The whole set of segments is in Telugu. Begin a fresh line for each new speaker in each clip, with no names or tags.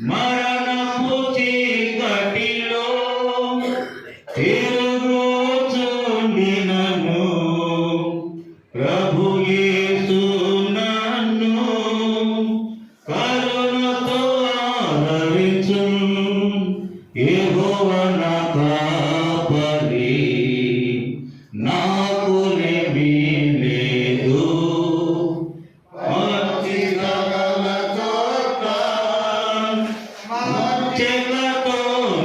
మరణపు చీకటిలో తిరుగుచుండినను ప్రభు యేసు నన్ను కరుణతో ఆదరించును. యెహోవా నా కాపరి, నాకులేమీ లేదు. మచ్చెలతో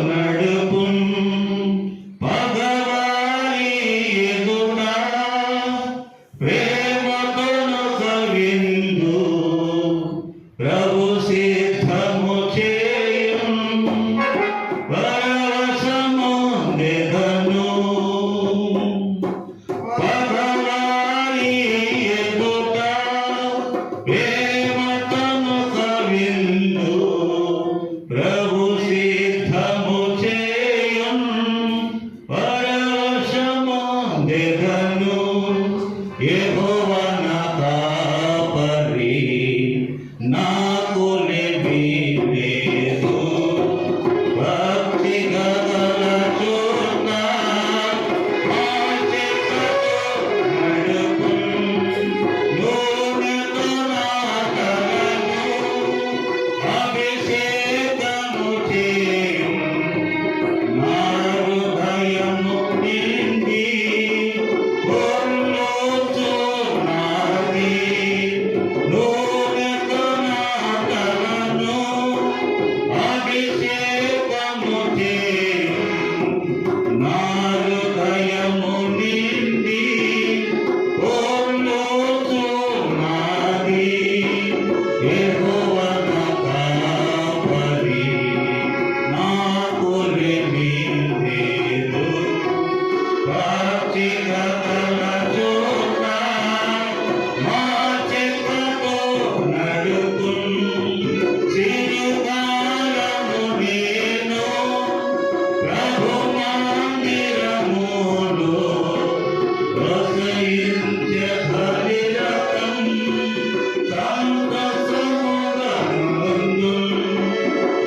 నడుపును, పగవారి ఎదుట ప్రేమతోను కవిందు. ప్రభు సిద్ధము చేయును, పరవశముందెదను. పగవారి ఎదుట ప్రేమతోను కవిందు. ప్రభు సిద్ధము చేయును, పరవశముందెదను. యెహోవా నా కాపరి, నాకులేమీ లేదు. భక్తిగా గల చోట మా చేతులతో నడుపును. నూనెతో నా తలను అభిషేకము చేయును. నా హృదయము నిండి పొర్లుచున్నది. నూనెతో నా తలను అభిషేకము చేయును. నా హృదయము నిండి పొర్లుచున్నది. యెహోవా నా కాపరి, నాకులేమీ లేదు. పచ్చిక గల చోట మా చెట్లతో నడుపును. చిరుకాలము నేను ప్రభు మందిరములో ప్రసరించే హరిరథం సంతసముగా నుండును.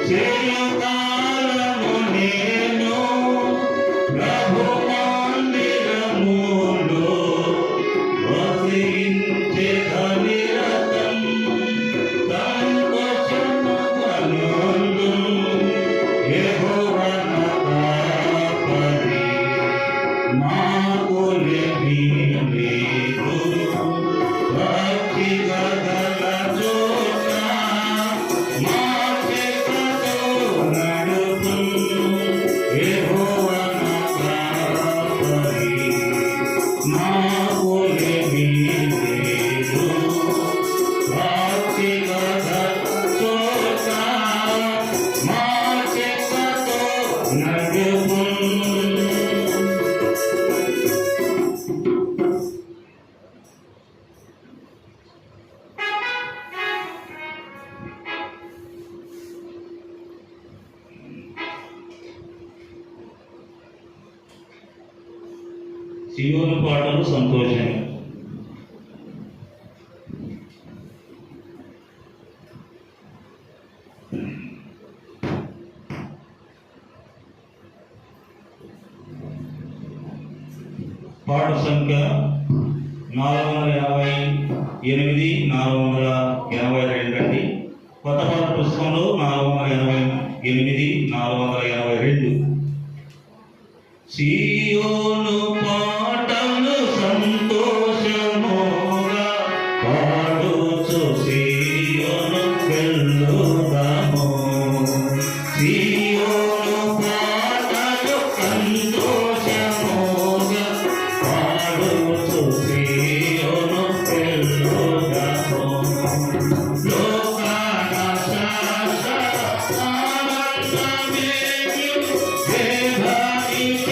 చిరుకాలము నేను ప్రభు మందిరములో ప్రసరించే హరిరథం సంతోషముగా నుండును. యెహోవా నా కాపరి, నాకులేమీ లేదు. భక్తిగా గల చోట మా చేతులతో నడుపును. యెహోవా నా కాపరి, నాకులేమీ లేదు. భక్తిగా గల చోట మా చేతులతో నడుపును. సీయోను పాటలు సంతోషం. పాట సంఖ్య 458, 482 అండి. కొత్త పాట పుస్తకంలో 488, 482. సీయోను పాటలు సంతోషముగా పాడుచు సీయోను వెళ్ళుదాము. సీయోను పాటలు సంతోషముగా పాడుచు సీయోను వెళ్ళుదాము. లోకాన శాశ్వత ఆనందమేయు దేవానికి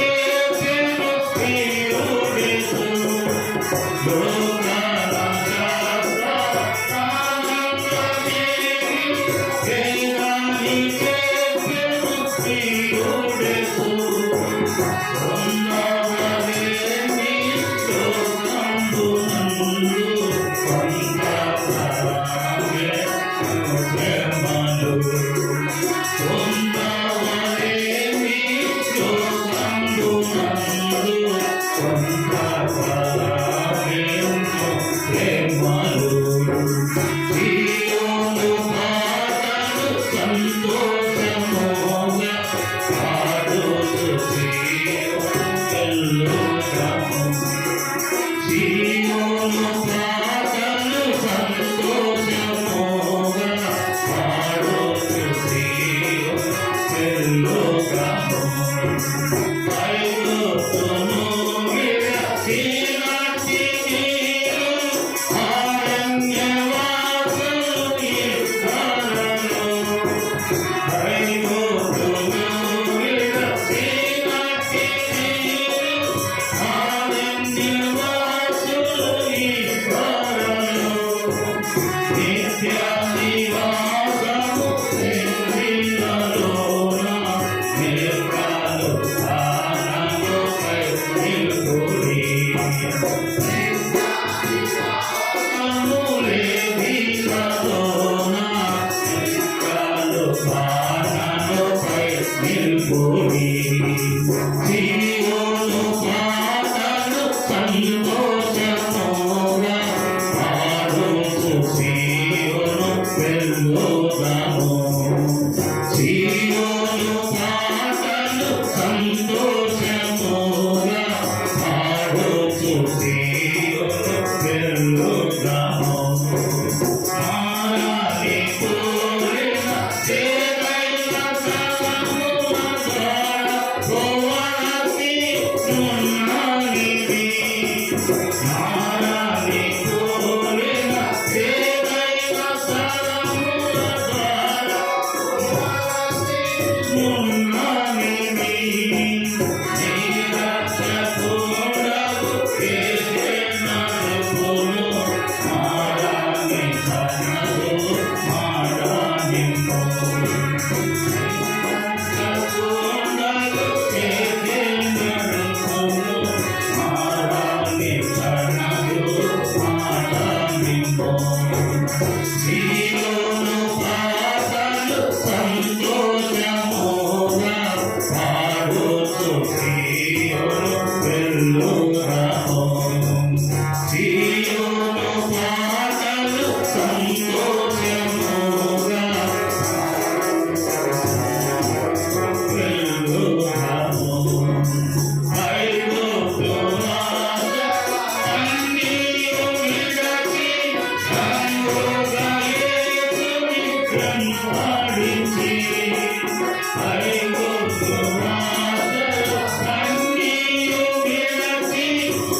ప్రేమలు పొందవలేని లోకంబునందు కొంత ఫలమేంటో ప్రేమలు జీవము పాటలు సంతోషముగా పాడుచు ఎల్లుగము జీవము పాటలు సంతోషముగా పాడుచు ఎల్లుగము ఐగుప్తును విరచినట్టి నీరు అరణ్యవాసులు ఇద్దరును ఐగుప్తును విరచినట్టి నీరు అరణ్యవాసులు ఇద్దరును నిత్య నివాసము నిన్నలోన నిలకాలు ఆనందపై నిలుకుడి అములే దీనలోన నిలకాలు ఆనందపై నిలుకుడి జీవోను పాటలు సంతోషముగా పాడుచు జీవను పెళ్ళుదాము జీవోను పాటలు సంతోషముగా పాడుచు జీవను పెళ్ళుదాము మారాలి కోరిన చేదైన సర్వముల ద్వారా భువనసి ఉన్నానిది మారాలి కోరిన చేదైన సర్వముల ద్వారా భువనసి ఉన్నానిది నీరక్షకుడవు యేసునరుపును మారాలి తనదు మారాలింపు నీరక్షకుడవు యేసునరుపును మారాలి తనదు మారాలింపు జీవను పాటలు సంతోషముగా పాడుచు జీవను పెళ్ళుదాము జీవను పాటలు సంతోషముగా పెళ్ళుదాము ఐగుప్తురాజ అన్నియు విడచి రంగుగా యేసుని కనపడించి ఐగుప్తురాజ అన్నియు విడచి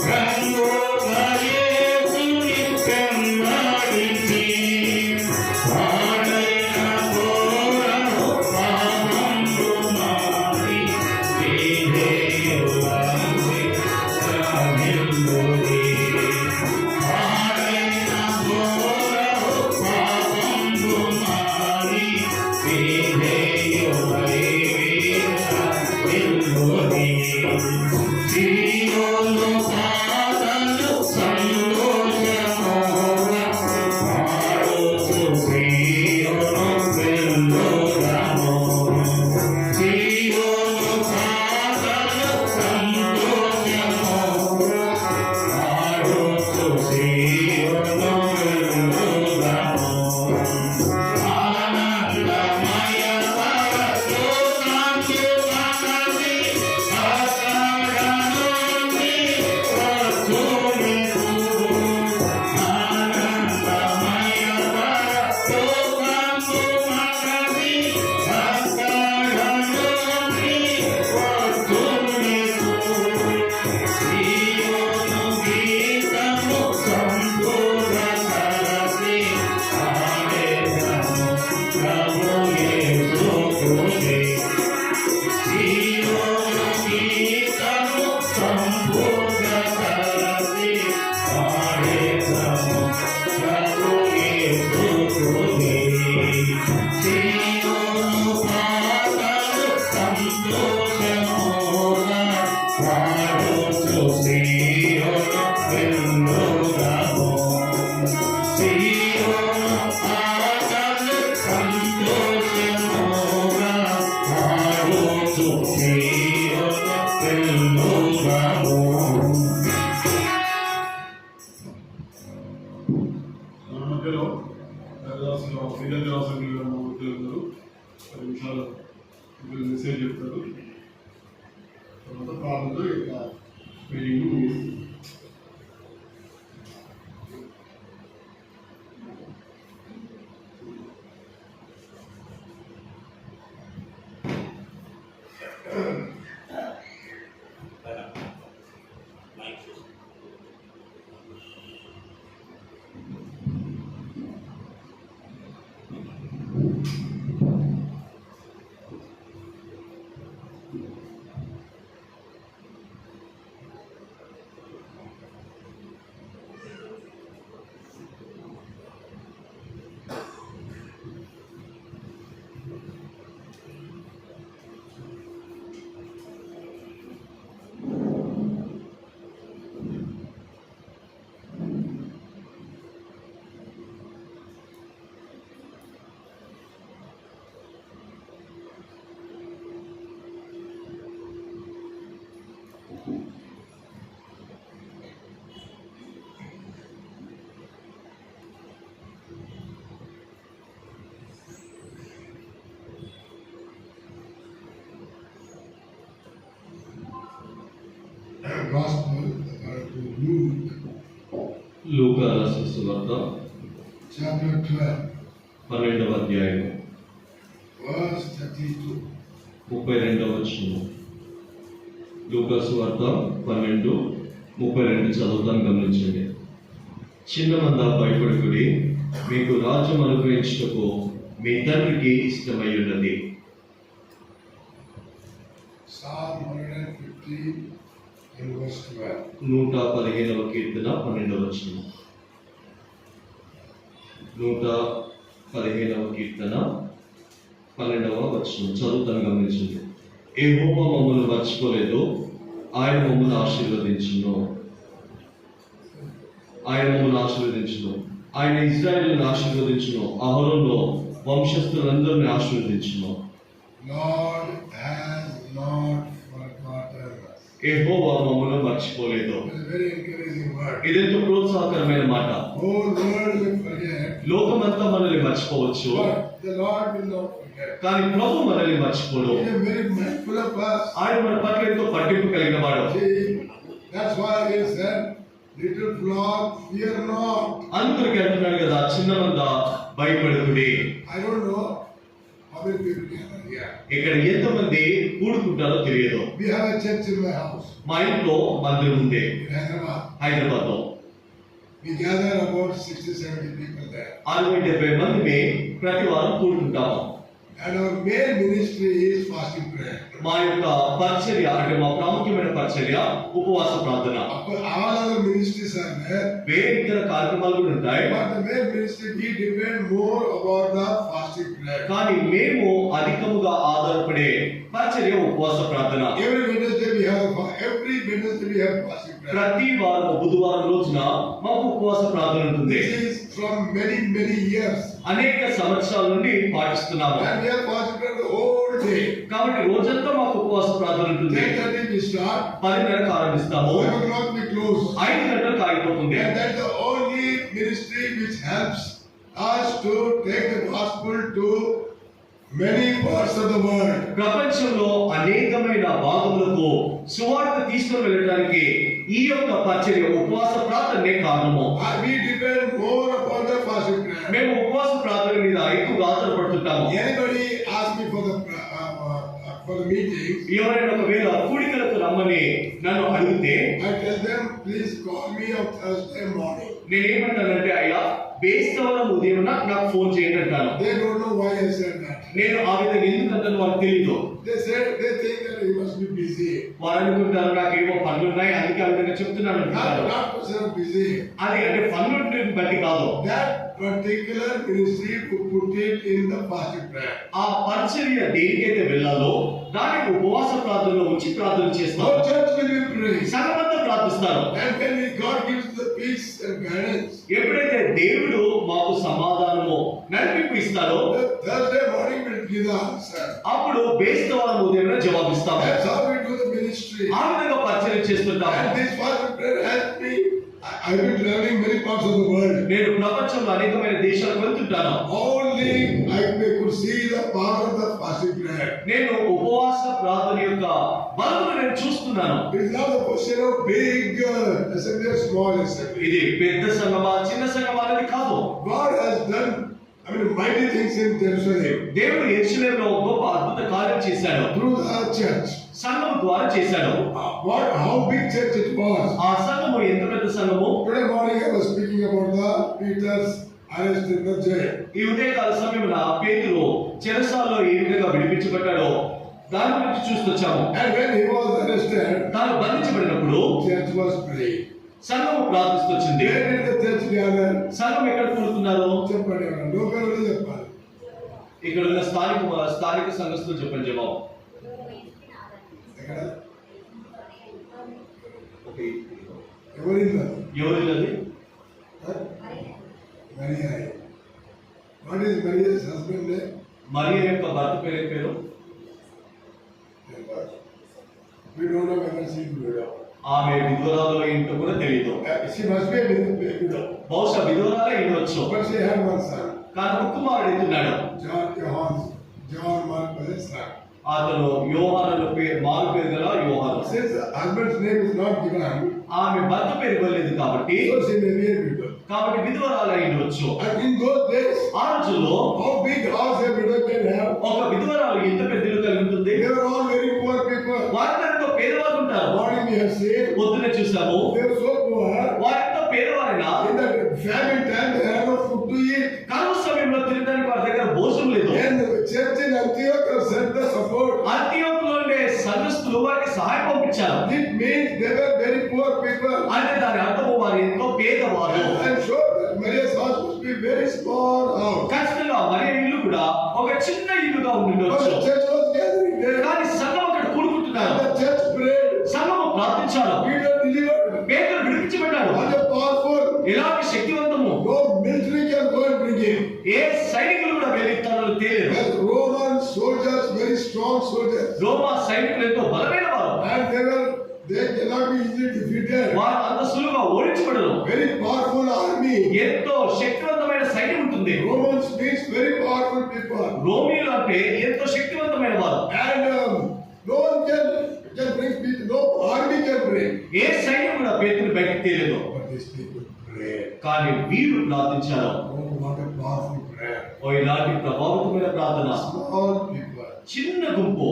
రంగుగా యేసుని కనపడించి పాడైన ఘోరము పాపంబు మారి విధేయులంది శ్రమిల్లుడి పాడైన ఘోరము పాపంబు మారి విధేయులై
ఉన్నారు 10 నిమిషాలు మెసేజ్ చెప్తారు. తర్వాత ప్రార్థనలో ఇక మీటింగ్ ముగిస్తుంది. Gospel to Luke,
లూకా రాసిన సువార్త
chapter 12,
12వ అధ్యాయం
verse 32.
32వ వచనం. లూకా సువార్త 12:32 చదువుతాను, గమనించండి. చిన్న మంద భయపడకుడి, మీకు రాజ్యం అనుగ్రహించుటకు మీ తండ్రికి ఇష్టమై ఉన్నది.
Psalm 115 in verse 12.
115వ కీర్తన 12వ వచనం. 115వ కీర్తన 12వ వచనం చదువుతాను, గమనించండి. యెహోవా మమ్మల్ని మర్చిపోలేదు, ఆయన మమ్మల్ని ఆశీర్వదించును. ఆయన ఇశ్రాయేలును ఆశీర్వదించును. అహరోను వంశస్థులందరినీ ఆశీర్వదించును.
Lord has not forgotten us.
యెహోవా మమ్మల్ని మర్చిపోలేదు.
It's a very encouraging word.
ఇదెంతో ప్రోత్సాహకరమైన మాట.
Whole world will forget,
లోకమంతా మనల్ని మర్చిపోవచ్చు,
but the Lord will not forget.
కానీ ప్రభు మనల్ని మర్చిపోడు.
He is very mindful of us.
ఆయన మన పట్ల ఎంతో పట్టింపు కలిగిన వాడు.
See, that's why he said, little flock, fear not.
అందుకే అంటున్నాడు కదా, చిన్న మంద భయపడకుడి.
I don't know how many people gather here.
ఇక్కడ ఎంతమంది కూడుకుంటారో తెలియదు.
We have a church in my house
మా ఇంట్లో మందిరం ఉంది
in Hyderabad.
హైదరాబాద్ లో.
We gather about 60-70 people there.
60-70 మంది ప్రతి వారం కూడుకుంటాము.
And our main ministry is fasting prayer.
మా యొక్క పరిచర్య అంటే మా ప్రాముఖ్యమైన పరిచర్య ఉపవాస ప్రార్థన.
All other ministries are there.
వేరే ఇతర కార్యక్రమాలు కూడా ఉంటాయి,
But the main ministry, we depend more about the fasting prayer.
కానీ మేము అధికముగా ఆధారపడే పరిచర్య ఉపవాస ప్రార్థన.
Every Wednesday we have fasting prayer.
ప్రతి వారం బుధవారం రోజున మాకు ఉపవాస ప్రార్థన ఉంటుంది.
This is from many years.
అనేక సంవత్సరాల నుండి పాటిస్తున్నాము.
And we have fasting prayer the whole day.
కాబట్టి రోజంతా మాకు ఉపవాస ప్రార్థన ఉంటుంది.
10:30 we start.
10:30 ఆరంభిస్తాము,
5 o'clock we close.
5 గంటలకు ఆగిపోతుంది.
And that's the only ministry which helps us to take the gospel to many parts of the world.
ప్రపంచంలో అనేకమైన భాగములకు సువార్త తీసుకుని వెళ్ళడానికి ఈ యొక్క పరిచర్య ఉపవాస ప్రార్థనే కారణము.
We depend more upon the fasting prayer.
మేము ఉపవాస ప్రార్థన మీద ఎక్కువగా ఆధారపడుతుంటాము.
Anybody ask me for the meeting,
ఎవరైనా ఒకవేళ కూడికలకు రమ్మని నన్ను అడిగితే
I tell them, please call me on Thursday morning.
నేనేమంటానంటే, అయ్యా బేస్తవారం ఉదయం నాకు ఫోన్ చేయండి అంటాను.
They don't know why I said that.
నేను ఆ విధంగా ఎందుకంటే వాళ్ళకి తెలియదు.
They think that he must be busy.
వారు అనుకుంటారు నాకేమో పనులు ఉన్నాయి అందుకే ఆ విధంగా చెప్తున్నాను అంటారు.
Not person busy.
అది అంటే పనులు బట్టి కాదు.
That particular ministry to put it in the fasting prayer.
ఆ పరిచర్య దేనికైతే వెళ్ళాలో దానికి ఉపవాస ప్రార్థనలో ఉంచి ప్రార్థన చేస్తాం.
Our church will be praying.
సంఘమంతా ప్రార్థిస్తారు.
And when God gives the peace and guidance,
ఎప్పుడైతే దేవుడు మాకు సమాధానము నడిపింపు ఇస్తాడో
Thursday morning will give the answer.
అప్పుడు బేస్తవారం ఉదయం జవాబిస్తాము.
That's how we do the ministry.
ఆ విధంగా పరిచర్య చేస్తుంటాము.
And this fasting prayer helps me I've been traveling many parts of the world.
నేను ప్రపంచంలో అనేకమైన దేశాలకు వెళ్తుంటాను.
Only I could see the power of the fasting prayer.
నేను ఉపవాస ప్రార్థన యొక్క బలమును నేను చూస్తున్నాను.
It is not a question of big assembly or small assembly.
ఇది పెద్ద సంఘమా చిన్న సంఘమా అనేది కాదు.
God has done mighty things in Jerusalem.
దేవుడు యెరూషలేములో గొప్ప అద్భుత కార్యం చేశాడు.
Through the church.
సంఘం ద్వారా చేశాడు.
How big church it was.
ఆ సంఘము ఎంత పెద్ద సంఘము.
Today morning I was speaking about the Peter's arrest in the jail.
ఈ ఉదయకాల సమయంలో పేతురు చెరసాలలో ఏ విధంగా విడిపించబడ్డాడో దాని గురించి చూస్తొచ్చాము.
And when he was arrested,
తాను బంధించబడినప్పుడు
church was praying.
సంఘము ప్రార్థిస్తొచ్చింది.
Where did the church gather?
సంఘం ఎక్కడ కూడుతున్నారు?
చెప్పండి, లోకల్ చెప్పాలి.
ఇక్కడ ఉన్న స్థానిక సంఘస్థులు చెప్పండి జవాబు.
ఎక్కడ?
ఓకే,
ఎవరిల్లది? Maria. What is Maria's husband name?
Maria యొక్క భర్త పేరు?
We don't know whether she is widow.
ఆమె విధవరాలు ఏంటో కూడా తెలియదు.
She must be a widow.
బహుశా విధవరాలే ఉండవచ్చు.
But she had one son.
కానీ ఒక కుమారుడు ఎత్తున్నాడు.
John Mark was his son.
అతను యోహాను మారు పేరు గల యోహాను.
Since husband's name is not given,
ఆమె భర్త పేరు ఇవ్వలేదు కాబట్టి
so she may be a widow.
కాబట్టి విధవరాలు ఉండవచ్చు.
And in those days,
ఆ రోజుల్లో
how big house a widow can have?
ఒక విధవరాలు ఎంత పెద్ద ఇల్లు కలిగి ఉంటుంది.
They were all very poor people.
వారందరితో పేదవారు ఉంటారు.
Morning we have seen.
పొద్దునే చూసాము.
They were so poor.
వారితో పేదవారైనా
In the famine time they had no food to eat.
కరువు సమయంలో తినడానికి వారి దగ్గర భోజనం లేదు.
And the church in Antioch sent the support.
అంతియోకులో ఉండే సంఘస్థులు వారికి సహాయం పంపించారు.
It means they were very poor people.
అంటే దాని అర్థము వారు ఎంతో పేదవారు.
I am sure that Maria's house must be very small house.
ఖచ్చితంగా మరియ ఇల్లు కూడా ఒక చిన్న ఇల్లుగా
But
ఉండొచ్చు.
the church was gathering there.
కానీ సంఘం అక్కడ కూడుకుంటున్నారు.
And the church prayed.
సంఘము ప్రార్థించారు.
Peter delivered.
పేతురు విడిపించబడ్డాడు.
What a powerful.
ఇలాంటి శక్తివంతము
No military can go and bring him.
ఏ సైనికులు కూడా వెళ్ళి తనను తేలేరు.
As Roman soldiers, very strong soldiers.
రోమా సైనికులు ఎంతో బలమైన వారు.
And they cannot be easily defeated.
వారు అంత సులువుగా ఓడించబడరు.
Very powerful army.
ఎంతో శక్తివంతమైన సైన్యం ఉంటుంది.
Romans means very powerful people.
రోమీయులు అంటే ఎంతో శక్తివంతమైన వారు.
And no one can bring people. No army can bring.
ఏ సైన్యం కూడా పేతురుని బయటికి తేలేదు.
But these people pray.
కానీ వీరు ప్రార్థించారు.
Oh, what a powerful prayer.
ఓ ఇలాంటి ప్రభావితమైన ప్రార్థన.
Small people.
చిన్న గుంపు.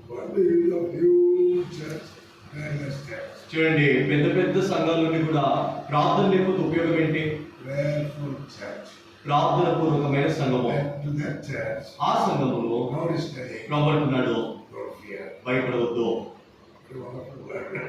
What do you know? Huge church. Prayerless church.
చూడండి, పెద్ద పెద్ద సంఘాల నుండి కూడా ప్రార్థన లేకపోతే ఉపయోగం ఏంటి?
Prayerful church.
ప్రార్థన పూర్వకమైన సంఘము.
And to that church.
ఆ సంఘములో
God is telling.
ప్రభువున్నాడు,
Don't fear.
భయపడవద్దు.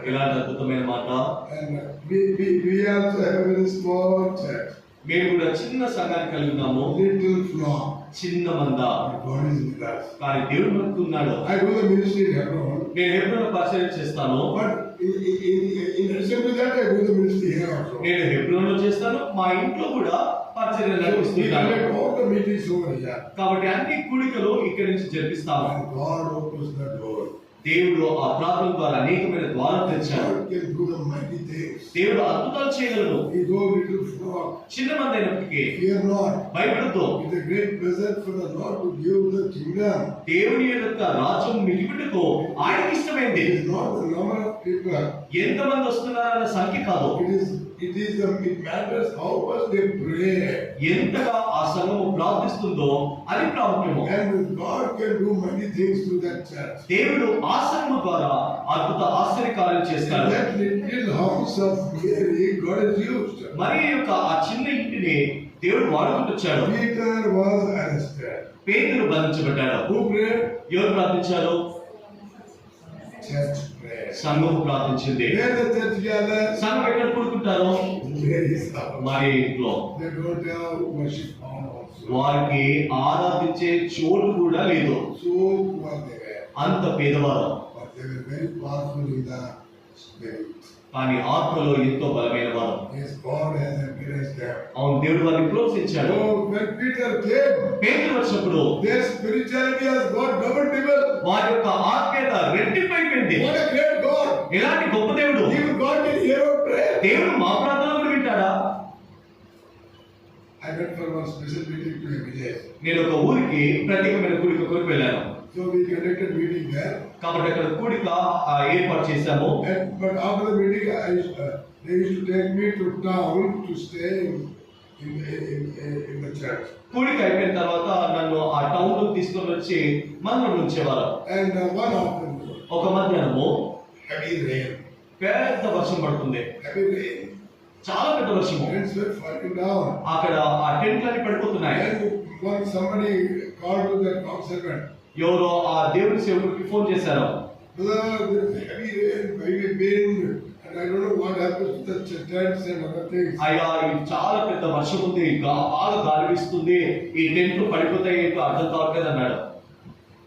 ఇలాంటి అద్భుతమైన మాట.
And we also have a very small church.
మేము కూడా చిన్న సంఘాన్ని కలిగి ఉన్నాము.
Little flock.
చిన్న మంద.
God is with us.
కానీ దేవుడు మనకు ఉన్నాడు.
I do the ministry in Hebron.
నేను హెబ్రోన్లో పరిచర్య చేస్తాను.
But in addition to that, I do the ministry here also.
నేను హెబ్రోన్లో చేస్తాను, మా ఇంట్లో కూడా పరిచర్య
We
నిర్వహిస్తున్నాను.
conduct all the meetings over here.
కాబట్టి అన్ని కూడికలు ఇక్కడి నుంచి జరిపిస్తాము.
And God opens the door.
దేవుడు ఆ ప్రార్థన ద్వారా అనేకమైన ద్వారాలు తెరిచాడు.
God can do the mighty things.
దేవుడు అద్భుతాలు చేయగలడు.
He goes little flock.
చిన్న మంది అయినప్పటికీ
Fear not.
భయపడద్దు.
It's a great pleasure for the Lord to give the kingdom.
దేవుని యొక్క రాజ్యం మీకు ఇవ్వటకు ఆయనకి ఇష్టమైంది.
It is not the number of people.
ఎంత మంది వస్తున్నారన్న సంఖ్య కాదు.
It matters how much they pray.
ఎంతగా ఆ సంఘము ప్రార్థిస్తుందో అది ప్రాముఖ్యము.
And God can do many things through that church.
దేవుడు ఆ సంఘము ద్వారా అద్భుత ఆశ్చర్యకార్యాలు చేస్తాడు.
That little house of Mary, God has used.
మరి యొక్క ఆ చిన్న ఇంటిని దేవుడు వాడుకుంటొచ్చాడు.
Peter was arrested.
పేతురు బంధించబడ్డాడు.
Who prayed?
ఎవరు ప్రార్థించారు?
Church prayed.
సంఘం ప్రార్థించింది.
Where the church gathers?
సంఘం ఎక్కడ కూడుకుంటారు?
Mary's house.
మరి ఇంట్లో.
They don't have worship hall also.
వారికి ఆరాధించే చోటు కూడా లేదు.
So poor they were.
అంత పేదవారు.
But they were very powerful in the spirit.
కానీ ఆత్మలో ఎంతో బలమైన వారు.
Yes, God has encouraged them.
అవును, దేవుడు వారిని ప్రోత్సహించాడు.
So when Peter came,
పేతురు వచ్చినప్పుడు
their spirituality has got double.
వారి యొక్క ఆత్మీయత రెట్టింపైపోయింది.
What a great God!
ఎలాంటి గొప్ప దేవుడు.
Even God can hear our prayer.
దేవుడు మా ప్రార్థన కూడా వింటాడా?
I went for one special meeting to a village.
నేను ఒక ఊరికి ప్రత్యేకమైన కూడిక కొరకు వెళ్ళాను.
So we conducted meeting there.
కాబట్టి అక్కడ కూడిక ఏర్పాటు చేశాము.
But after the meeting, they used to take me to town to stay in the church.
కూడిక అయిపోయిన తర్వాత నన్ను ఆ టౌన్ లో తీసుకొని వచ్చి మందిరం ఉంచేవారు.
And one afternoon,
ఒక మధ్యాహ్నము
heavy rain.
పెద్ద వర్షం పడుతుంది.
Heavy rain.
చాలా పెద్ద వర్షము.
Tents were falling down.
అక్కడ ఆ టెంట్లన్నీ పడిపోతున్నాయి.
And somebody called to the top servant.
ఎవరో ఆ దేవుని సేవకుడికి ఫోన్ చేశారు.
Brother, there is heavy rain, heavy wind, and I don't know what happens to the tents and other things.
అయ్యా, ఇది చాలా పెద్ద వర్షం ఉంది, బాగా గాలి వీస్తుంది, ఈ టెంట్లు పడిపోతాయి, ఏంటో అర్థం కావట్లేదు అన్నాడు.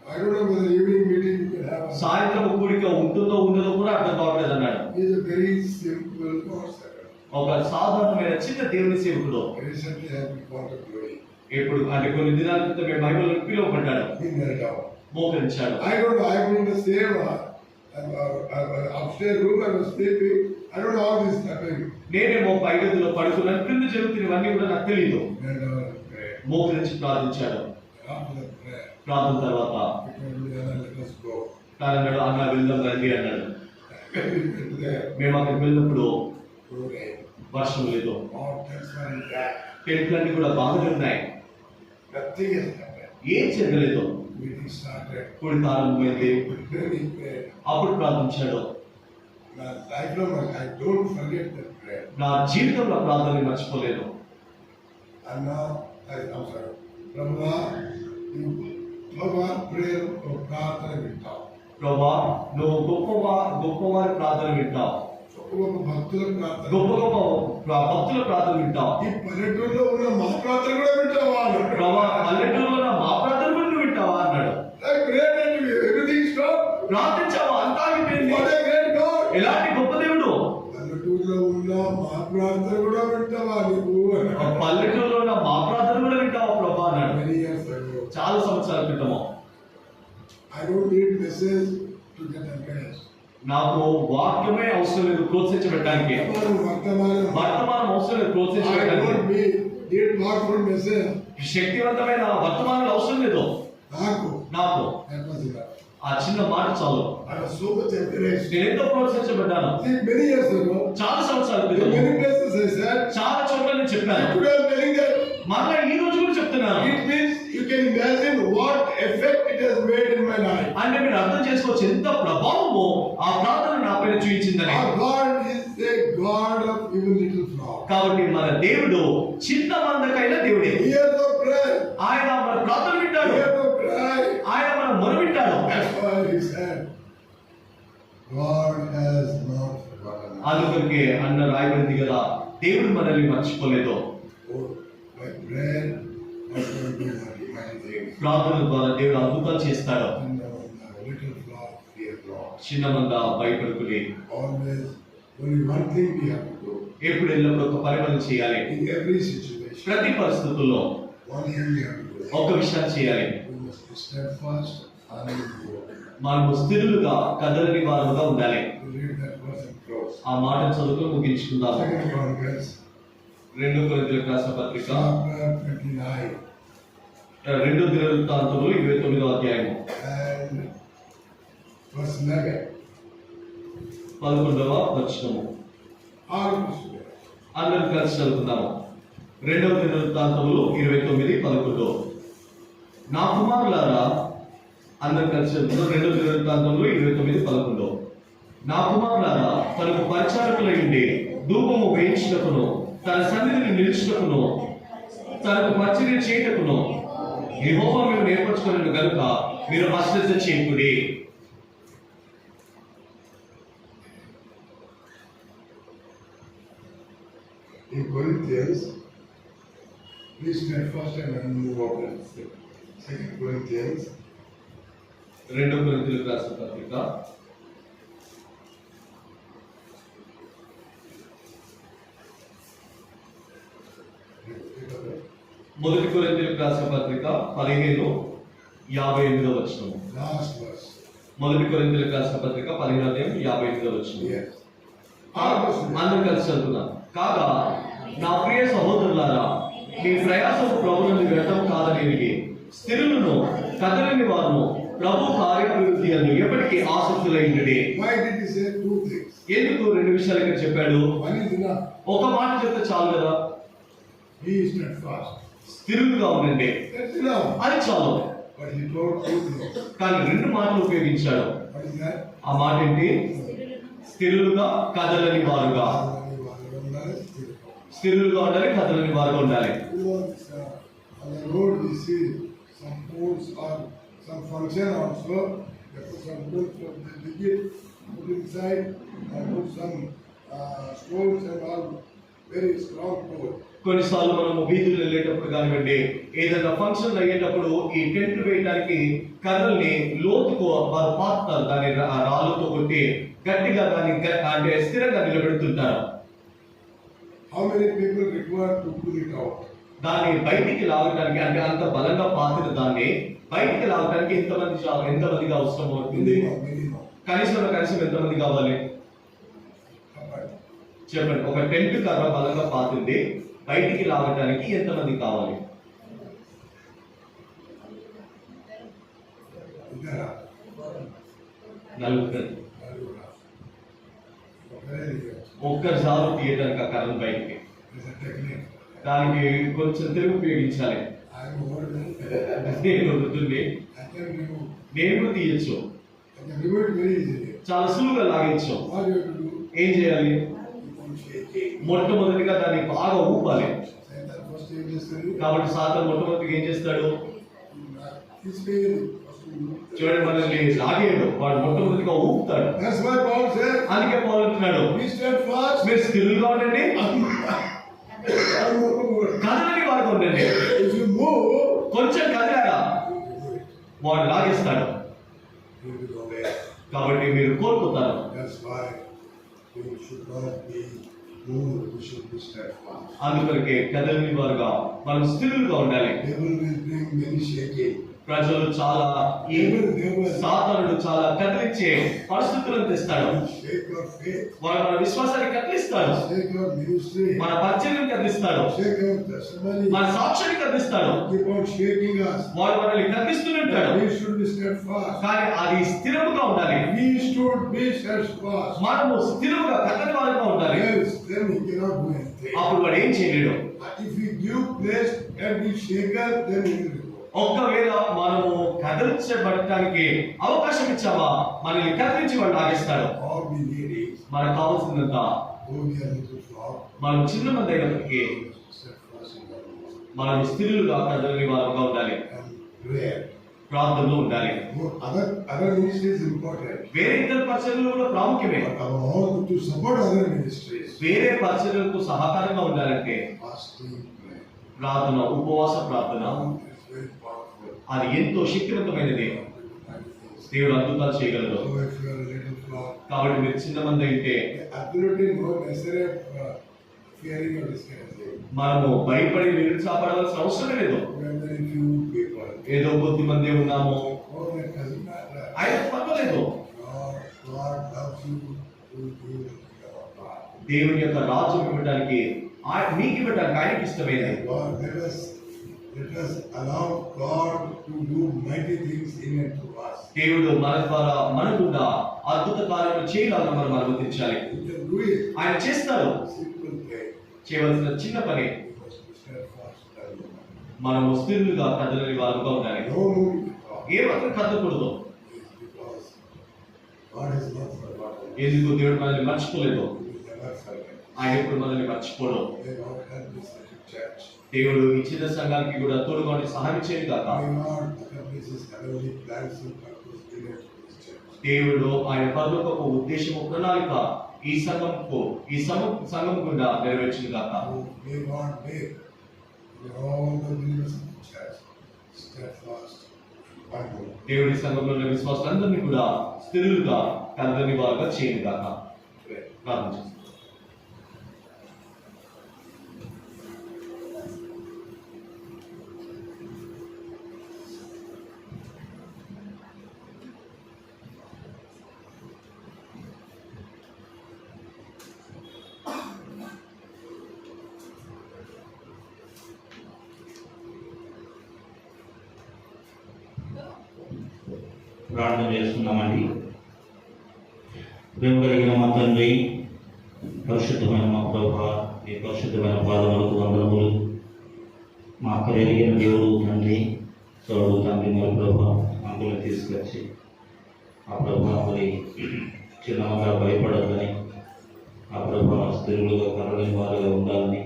I don't know whether evening meeting you can have.
సాయంత్రం కూడిక ఉంటుందో ఉండదో కూడా అర్థం కావట్లేదు అన్నాడు.
He is a very simple God.
ఒక సాధారణమైన చిన్న దేవుని సేవకుడు.
Recently I have been called to glory.
ఇప్పుడు అంటే కొన్ని దినాల క్రితం బైబిల్లో పిలువబడ్డాడు.
He knelt down.
మోకరించాడు.
I don't know. I am in the same upstairs room. I was sleeping. I don't know how this is happening.
నేనేమో పై గదిలో పడుకున్నాను. క్రింద జరుగుతున్నవన్నీ కూడా నాకు తెలియదు.
Knelt down and prayed.
మోకరించి ప్రార్థించాడు.
After the prayer,
ప్రార్థన తర్వాత
he told me, let us go.
తానన్నాడు, అన్న వెళ్దాం రండి అన్నాడు.
We went there.
మేము అక్కడికి వెళ్ళినప్పుడు
No rain.
వర్షం లేదు.
All tents were intact.
టెంట్లన్నీ కూడా బాగానే ఉన్నాయి.
Nothing has happened.
ఏం జరగలేదు.
Meeting started.
కూడి ప్రారంభమైంది.
Then he prayed.
అప్పుడు ప్రార్థించాడు.
My lifelong, I don't forget that prayer.
నా జీవితంలో ప్రార్థన మర్చిపోలేను.
And now, I'm sorry. Prabhupada, you Prabhupada prayer of Prarthana వింటావు.
ప్రభా, నువ్వు గొప్పవారి ప్రార్థన వింటావు.
గొప్ప భక్తుల ప్రార్థన.
గొప్ప భక్తుల ప్రార్థన వింటావు.
ఈ పల్లెటూరులో ఉన్న మా ప్రార్థన కూడా వింటావా?
ప్రభా, పల్లెటూరులో ఉన్న మా ప్రార్థన కూడా నువ్వు వింటావా అన్నాడు.
Like great and everything stop.
ప్రార్థించావా? అంతా అయిపోయింది.
What a great God.
ఎలాంటి గొప్ప దేవుడు.
పల్లెటూరులో ఉన్న మా ప్రార్థన కూడా వింటావా నువ్వు?
పల్లెటూరులో ఉన్న మా ప్రార్థన కూడా వింటావా ప్రభా అన్నాడు.
Many years ago.
చాలా సంవత్సరాల క్రితము.
I don't need message to get encouraged.
నాకు వాక్యమే అవసరం లేదు ప్రోత్సహించబడడానికి. వర్తమానం అవసరం లేదు ప్రోత్సహించబడడానికి.
need powerful message.
శక్తివంతమైన వర్తమానాలు అవసరం లేదు నాకు.
That was enough.
ఆ చిన్న మాట చాలు.
I was so much encouraged.
నేను ఎంతో ప్రోత్సహించబడ్డాను.
See, many years ago.
చాలా సంవత్సరాల
In
క్రితం
many places I said.
చాలా చోట్ల నేను చెప్పాను.
Today I am telling that.
మళ్ళా ఈ రోజు కూడా చెప్తున్నాను.
It means you can imagine what effect it has made in my life.
అంటే మీరు అర్థం చేసుకోవచ్చు ఎంత ప్రభావమో ఆ ప్రార్థన నా పైన చూపించిందని.
Our God is a God of even little flock.
కాబట్టి మన దేవుడు చిన్న మందకైన దేవుడే.
Hear the prayer.
ఆయన మన ప్రార్థన వింటాడు.
Hear the cry.
ఆయన మన మొర వింటాడు.
That's why he said, God has not forgotten us.
అందుకే అన్న రాయబడింది కదా, దేవుడు మనల్ని మర్చిపోలేదు.
Oh, by prayer, God will do mighty things.
ప్రార్థన ద్వారా దేవుడు అద్భుతాలు చేస్తాడు.
And the little flock fear God.
చిన్న మంద భయపడుకుని
Always, only one thing we have to do.
ఎప్పుడు ఎల్లప్పుడు ఒక పరిపాలన చేయాలి.
In every situation,
ప్రతి పరిస్థితుల్లో
one thing we have to do.
ఒక విషయాన్ని చేయాలి.
We must be steadfast and unmovable.
మనము స్థిరులుగా కదలని వారుగా ఉండాలి.
To read that verse and close.
ఆ మాట చదువుతూ ముగించుకుందాం.
2 Chronicles,
2 కొరింథీయులకు రాసిన పత్రిక
chapter 29
2 దినవృత్తాంతములు 29వ అధ్యాయము
and verse 11.
11వ వచనము.
All of us together.
అందరూ కలిసి చదువుకుందాము. 2 దినవృత్తాంతములు 29:11. నా కుమారులారా, అందరూ కలిసి చదువుకుందాం. 2 దినవృత్తాంతములు 29:11. నా కుమారులారా, తనకు పరిచారకులై ఉండి ధూపము వేయించుటకును, తన సన్నిధిని నిలుచుటకును, తనకు పరిచర్య చేయుటకును యెహోవా మీరు నేర్పరచుకొనెను గనుక మీరు అశ్రద్ధ చేయకుడి.
In Corinthians, please stand first and unmovable. 2 Corinthians,
2 కొరింథీయులకు రాసిన పత్రిక 1 కొరింథీయులకు రాసిన పత్రిక 15:58 వచనము.
last verse.
1 కొరింథీయులకు రాసిన పత్రిక 15:58 వచనము.
Yes.
అందరూ కలిసి చదువుతున్నాం. కాగా నా ప్రియ సహోదరులారా, మీ ప్రయాసము ప్రభువునందు వ్యర్థం కాదనేది స్థిరులను కదలని వారును ప్రభు కార్యప్రవృత్తి అని ఎప్పటికీ ఆసక్తులైనడే.
Why did he say two things?
ఎందుకు రెండు విషయాలు ఇక్కడ చెప్పాడు?
One is enough.
ఒక మాట చెప్తే చాలు కదా.
He is not fast.
స్థిరులుగా ఉండండి,
That's enough.
అది చాలు.
But he told two things.
కానీ రెండు మాటలు ఉపయోగించాడు.
What is that?
ఆ మాట ఏంటి? స్థిరులుగా కదలని వారుగా. స్థిరులుగా ఉండాలి, కదలని వారుగా ఉండాలి.
On the road we see some foods or some function also. They put some food from the digit, put inside, and put some stones and all. Very strong food.
కొన్నిసార్లు మనము వీధులు వెళ్ళేటప్పుడు కానివ్వండి, ఏదైనా ఫంక్షన్ అయ్యేటప్పుడు ఈ టెంట్లు వేయడానికి కర్రల్ని లోతుకు వారు పాతారు, దాని రాళ్ళతో కొట్టి గట్టిగా దాన్ని అంటే స్థిరంగా నిలబెడుతుంటారు.
How many people require to pull it out?
దాన్ని బయటికి లాగడానికి, అంటే అంత బలంగా పాతిన దాన్ని బయటికి లాగడానికి ఎంతమందికి అవసరం అవుతుంది?
Minimum.
కనీసం ఎంతమంది కావాలి చెప్పండి. ఒక టెంట్ కర్ర బలంగా పాతింది, బయటికి లాగడానికి ఎంతమంది కావాలి? నలుగురు. ఒక్కరు సార్లు తీయడానికి ఆ కర్రను బయటికి. దానికి కొంచెం తెలుగు ఉపయోగించాలి. నేను కూడా తీయచ్చు, చాలా సులువుగా లాగచ్చు. ఏం చేయాలి? మొట్టమొదటిగా దాన్ని బాగా ఊపాలి. కాబట్టి సాతాను మొట్టమొదటిగా ఏం చేస్తాడు? చూడండి, మనల్ని లాగేయడు, వాడు మొట్టమొదటిగా ఊపుతాడు. అందుకే పౌలు అంటున్నాడు, మీరు స్థిరులుగా ఉండండి, కదలని వారుగా ఉండండి. కొంచెం కదిలారా వాడు లాగేస్తాడు, కాబట్టి మీరు కోల్పోతారు. అందుకొరకే కదలని వారుగా మనం స్థిరులుగా ఉండాలి. ప్రజలు చాలా సాతానుడు చాలా కదిలించే పరిస్థితులను తెస్తాడు. వాడు మన విశ్వాసాన్ని కదిలిస్తాడు, మన పరిచయం కదిలిస్తాడు, మన సాక్ష్యాన్ని కదిలిస్తాడు. వాడు మనల్ని కదిలిస్తుంటాడు, కానీ అది స్థిరముగా ఉండాలి. మనము స్థిరముగా కదలని వారుగా ఉండాలి. అప్పుడు వాడు ఏం చేయలేడు. ఒక్కవేళ మనము కదిలించబడటానికి అవకాశం ఇచ్చామా, మనల్ని కదిలించి వాడు లాగేస్తాడు. మనకు కావాల్సిందంతా మనం చిన్న మంది అయినప్పటికీ మనం స్థిరులుగా కదలని వారుగా ఉండాలి, ప్రార్థనలో ఉండాలి. వేరే ఇతర పరిచర్యలు కూడా ప్రాముఖ్యమే. వేరే పరిచర్యలకు సహకారంగా ఉండాలంటే ప్రార్థన, ఉపవాస ప్రార్థన అది ఎంతో శక్తివంతమైనది. దేవుడు అద్భుతాలు చేయగలరు. కాబట్టి మీరు చిన్న మంది అయితే మనము భయపడి నిరుత్సాహపడవలసిన అవసరం లేదు. ఏదో కొద్ది మంది ఉన్నాము, ఆయన పర్వాలేదు. దేవుని యొక్క రాజ్యం ఇవ్వడానికి, మీకు ఇవ్వడానికి ఆయనకి ఇష్టమైనది. దేవుడు మన ద్వారా మనకుండా అద్భుత కార్యాలు చేయాలని మనం అనుమతించాలి. ఆయన చేస్తారు. చేయవలసిన చిన్న పని మనము స్థిరులుగా కదలని వారుగా ఉండాలి. ఏ మాత్రం కదలకూడదు. ఎందుకు? దేవుడు మనల్ని మర్చిపోలేదు. ఆయన ఎప్పుడు మనల్ని మర్చిపోడు. దేవుడు ఇచ్చిన సంఘానికి కూడా తోడుగా సహాయం చేయదు కాక. దేవుడు ఆయన పరలోకపు ఉద్దేశము, ప్రణాళిక ఈ సంఘంకు, ఈ సంఘం గుండా నెరవేర్చింది కాక. దేవుడి సంఘంలో ఉన్న విశ్వాసులందరినీ కూడా స్థిరులుగా కదలని వారుగా చేయను కాక. ప్రార్థన.
ప్రార్థన చేస్తున్నామండి. ప్రేమ కలిగిన మా తండ్రి, పరిశుద్ధమైన మా ప్రభా, ఈ పరిశుద్ధమైన పాదములకు వందనములు. మా కలిగిన దేవుడు తండ్రి, తోడు తండ్రి మరి ప్రభా అందులో తీసుకొచ్చి ఆ ప్రభా మరి చిన్నగా భయపడద్దని, ఆ ప్రభా స్థిరులుగా కరగని వారుగా ఉండాలని,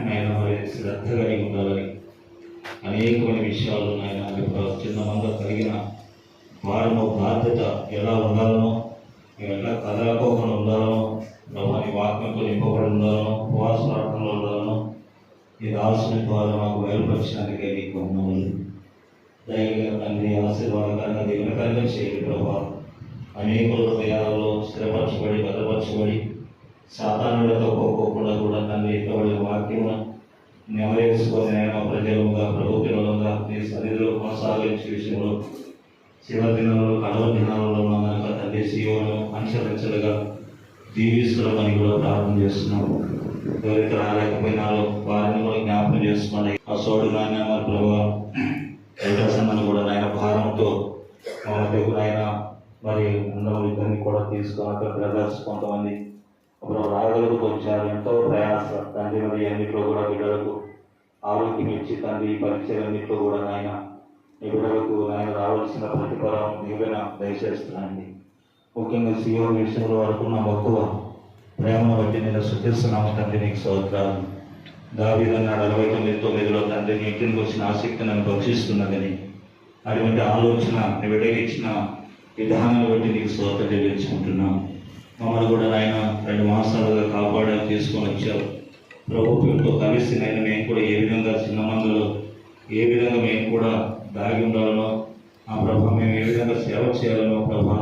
ఆయన మరి శ్రద్ధ కలిగి ఉండాలని, అనేకమైన విషయాలు ఆయన చిన్నగా కలిగిన వారిలో బాధ్యత ఎలా ఉండాలనో, ఎలా కదలకోకుండా ఉండాలనో, ప్రభాని వాక్యంతో నింపబడి ఉండాలనో, ఉపవాస ప్రార్థనలో ఉండాలనో, ఈ రాసిన ద్వారా మాకు బయలుపరచడానికి నీకు వందనములు. దయగా తండ్రి ఆశీర్వాదకరంగా దీవెనకరంగా చేయండి ప్రభా. అనేకుల హృదయాలలో స్థిరపరచబడి భద్రపరచబడి సాతానులతో పోకోకుండా కూడా తండ్రి ఎక్కబడి వాక్యమును నెమరేసుకొని ఆయన ప్రజలుగా ప్రభు పిల్లలుగా నీ సన్నిధిలో కొనసాగించే విషయంలో చివరి దినాలలో కడవ దినాలలో కనుక తండ్రి సీయోను అంచెలంచెలుగా దీవిస్తున్నామని కూడా ప్రార్థన చేస్తున్నాము. ఎవరైతే రాలేకపోయినారో వారిని కూడా జ్ఞాపకం చేస్తున్నాను. ఆ సోడు నాయన మరి ప్రభావ ఎల్టర్సన్ కూడా నాయన భారంతో మనకు ఆయన మరి అందరూ ఇద్దరిని కూడా తీసుకున్న బ్రదర్స్ కొంతమంది అప్పుడు రాగలకు వచ్చారు. ఎంతో ప్రయాస తండ్రి మరి అన్నింటిలో కూడా బిడ్డలకు ఆరోగ్యం ఇచ్చి తండ్రి పరీక్షలన్నింటిలో కూడా నాయన ఈ బిడ్డలకు నాయన రావాల్సిన ప్రతిఫలం నీవేనా దయచేస్తున్నానండి. ముఖ్యంగా సీఎం విషయంలో వరకు నా మక్కువ ప్రేమను బట్టి నేను శుద్ధిస్తున్నాము తండ్రి, నీకు స్తోత్రాలు. దావీదన్నాడు 49:9 తండ్రి నీ ఇంటికి వచ్చిన ఆసక్తి నన్ను భక్షిస్తున్నదని. అటువంటి ఆలోచన నీ బిడ్డకి ఇచ్చిన విధానాన్ని బట్టి నీకు స్తోత్రం చెల్లించుకుంటున్నాం. మమ్మల్ని కూడా ఆయన 2 మాసాలుగా కాపాడా తీసుకొని వచ్చావు. ప్రభుత్వంతో కలిసి నేను మేము కూడా ఏ విధంగా చిన్న మందులో ఏ విధంగా మేము కూడా దాగి ఉండాలనో, ఆ ప్రభా మేము ఏ విధంగా సేవ చేయాలనో ప్రభా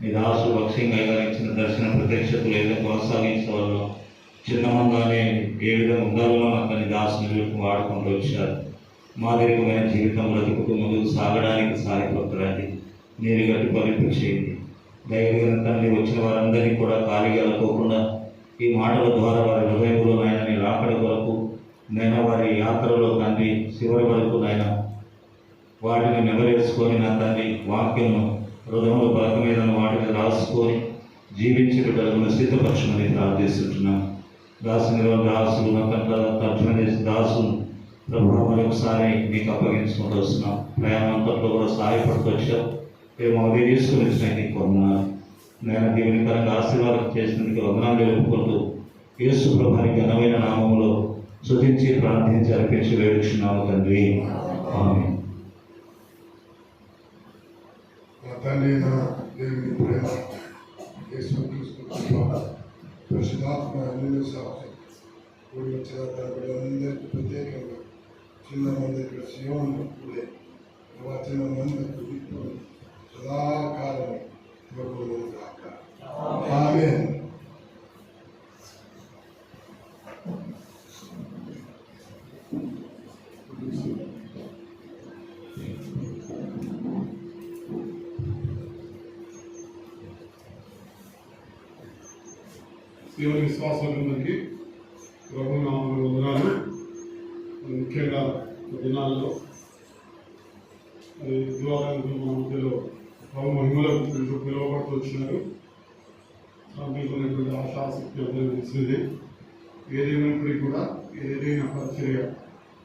నీ దాసు భక్ష్యంగా ఇచ్చిన దర్శన ప్రత్యక్షతలు ఏదో కొనసాగించవాలో చిన్న మందాన్ని ఏ విధంగా ఉండాలనో అక్కడ నీ దాసుని వాడుకుంటూ వచ్చారు. మాదిరికమైన జీవితం బ్రతుకుతూ ముందుకు సాగడానికి సహాయపడతారండి. నీరు గట్టి పలింపు చేయండి. దైవమైన తండ్రి వచ్చిన వారందరినీ కూడా ఖాళీగా అనుకోకుండా ఈ మాటల ద్వారా వారి హృదయంలో నాయన రాకడ వరకు నేను వారి యాత్రలో తండ్రి చివరి వరకు నాయన వాటిని నెమరేసుకొని నా తండ్రి వాక్యం హృదయంలో పలక మీద వాటిని రాసుకొని జీవించి బిడ్డలను సిద్ధపరచమని ప్రార్థిస్తున్నాం. దాసులు నాకంతా తర్జుమ చేసి దాసులు ప్రభావం మరొకసారి మీకు అప్పగించుకుంటూ వస్తున్నాం. ప్రయాణం అంతట్లో కూడా సహాయపడుతూ వచ్చాం. మాకు తీసుకుని వచ్చినాయి నీకు వందనాలు. నేను దీవెనకరంగా ఆశీర్వాదం చేసినందుకు వందనాలు తెలుపుకుంటూ యేసు ప్రభువారి ఘనమైన నామములో స్తుతించి ప్రార్థించి అర్పించి వేడుచున్నాము తండ్రి. ఆమేన్.
తండ్రి దేవుని ప్రేమ యేసుక్రీస్తు కృప పరిశుద్ధాత్మ అన్నిలో సాక్షి కూడి వచ్చిన అందరికీ ప్రత్యేకంగా చిన్న మంది ఇక్కడ శివను కూడే వచ్చిన మందికి ఇప్పుడు సదాకాలం ఆమేన్.
దేవుని విశ్వాసాలందరికీ ప్రభు నామములో వందనాలు. ముఖ్యంగా దినాల్లో ద్వారానికి మన మధ్యలో ప్రభు మహిమలకు పిలువబడుతూ వచ్చినారు. మీకున్నటువంటి ఆశాశక్తి అందరూ తెలిసింది. ఏదైనప్పటికీ కూడా ఏదైనా పరిచర్య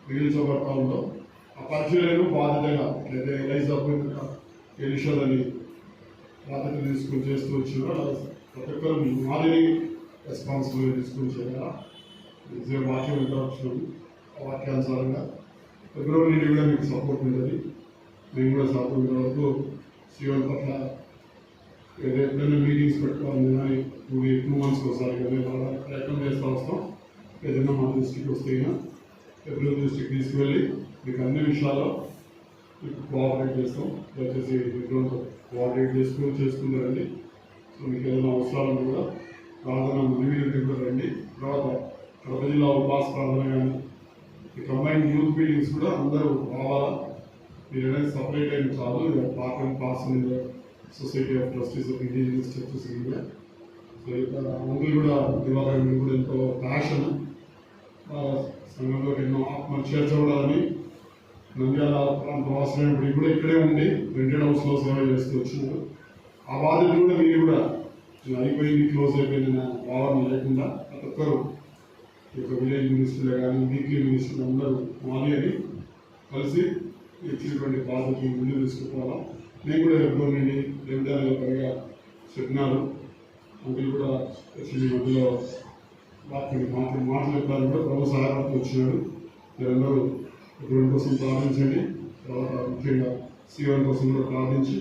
మిగిల్చబడతా ఉందో ఆ పరిచర్యను బాధ్యతగా లేదా ఎలైజా పోయినాక ఎలిషాలని బాధ్యత తీసుకుని చేస్తూ వచ్చినారు. అలా ప్రతి ఒక్కరు మాదిరి రెస్పాన్సిబిలిటీ తీసుకుని చేయాలా. వాక్యం ఎంత వచ్చినాము ఆ వాక్యానుసారంగా ఫిబ్రవరి నుండి కూడా మీకు సపోర్ట్ ఉంటుంది. మేము కూడా సపోర్ట్ వరకు శివన్ పట్ల ఎప్పుడైనా మీటింగ్స్ పెట్టుకోవాలి కానీ 2 మంత్స్కి ఒకసారి కదా ప్రయత్నం చేస్తూ వస్తాం. ఏదైనా మా దృష్టికి వస్తే ఫిబ్రవరి దృష్టికి తీసుకువెళ్ళి మీకు అన్ని విషయాల్లో మీకు కోఆపరేట్ చేస్తాం. దయచేసి ఫిబ్రవరితో కోఆపరేట్ చేసుకుంటారండి. సో మీకు ఏదైనా అవసరాలను కూడా ప్రార్థన మనవి కూడా రండి. తర్వాత కడప జిల్లా ఉపవాస ప్రార్థన కానీ ఈ కంబైన్డ్ యూత్ మీటింగ్స్ కూడా అందరూ రావాలా. మీరు అనేది సపరేట్ అయిన కాదు. Part and parcel in the society of trustees of indigenous churches India. So ఇక్కడ అందరూ కూడా దివాకర్ కూడా ఎంతో ప్యాషన్ సంఘంలో ఎన్నో ఆత్మ చేర్చబడాలని నంద్యాల ప్రాంత వాసులైనప్పుడు కూడా ఇక్కడే ఉండి రెంటెడ్ హౌస్లో సేవ చేస్తూ వచ్చినారు. ఆ బాధ్యత కూడా మీరు కూడా అయిపోయింది, క్లోజ్ అయిపోయింది భావన లేకుండా ప్రతి ఒక్కరు ఈ యొక్క విలేజ్ మినిస్టర్లే కానీ వీక్లీ మినిస్టర్లు అందరూ మాది అని కలిసి ఇచ్చినటువంటి బాధ్యతను ముందు తీసుకుపోవాలా. నేను కూడా ఎప్పుడో నుండి రెండేళ్ళ పైగా చెప్పినారు. అందులో కూడా వచ్చింది మధ్యలో మాటలు చెప్పాలని కూడా ప్రభు సహాయంతో వచ్చినాడు. మీరందరూ దేవుని కోసం ప్రార్థించండి. తర్వాత ముఖ్యంగా సీఎం కోసం కూడా ప్రార్థించి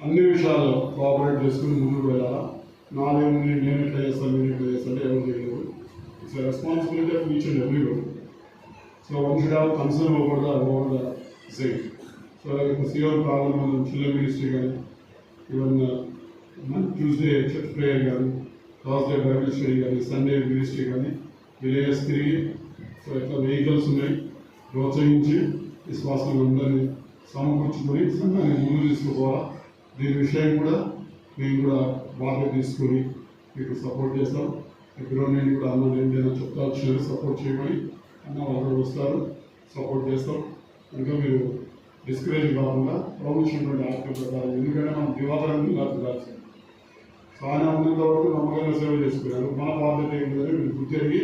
అన్ని విషయాల్లో కోఆపరేట్ చేసుకుని ముందుకు వెళ్ళాలా. నాదేముంది, నేను ఎట్లా చేస్తాను, నేను ఎట్లా చేస్తాను ఎవరు చేయలేదు. It's responsibility of each and every one. So one should have concern over the same. So CM problem children ministry కానీ, ఈవెన్ ట్యూస్డే చర్చ్ ప్రేయర్ కానీ, థర్స్డే బైబిల్ స్టడీ కానీ, సండే మినిస్ట్రీ కానీ విలేజెస్ తిరిగి సో ఇట్లా వెహికల్స్ ఉన్నాయి ప్రోత్సహించి విశ్వాసం అందరినీ సమకూర్చుకొని సంఘాన్ని ముందు తీసుకుపోవాలా. దీని విషయం కూడా మేము కూడా బాధ్యత తీసుకొని మీకు సపోర్ట్ చేస్తాం. ఇప్పుడు నేను కూడా అన్న ఏదైనా చెప్తా వచ్చినారు సపోర్ట్ చేయమని, అన్న వాళ్ళు వస్తారు, సపోర్ట్ చేస్తాం. ఇంకా మీరు డిస్కరేజ్ కాకుండా ప్రవహించినటువంటి ఆర్థిక ప్రకారం, ఎందుకంటే మనం దివాకరాన్ని కాల్చాలి. చాలా ఉన్నంత వరకు నమ్మకంగా సేవ చేసుకున్నారు. మన బాధ్యత ఏంటంటే మీరు గుర్తిరిగి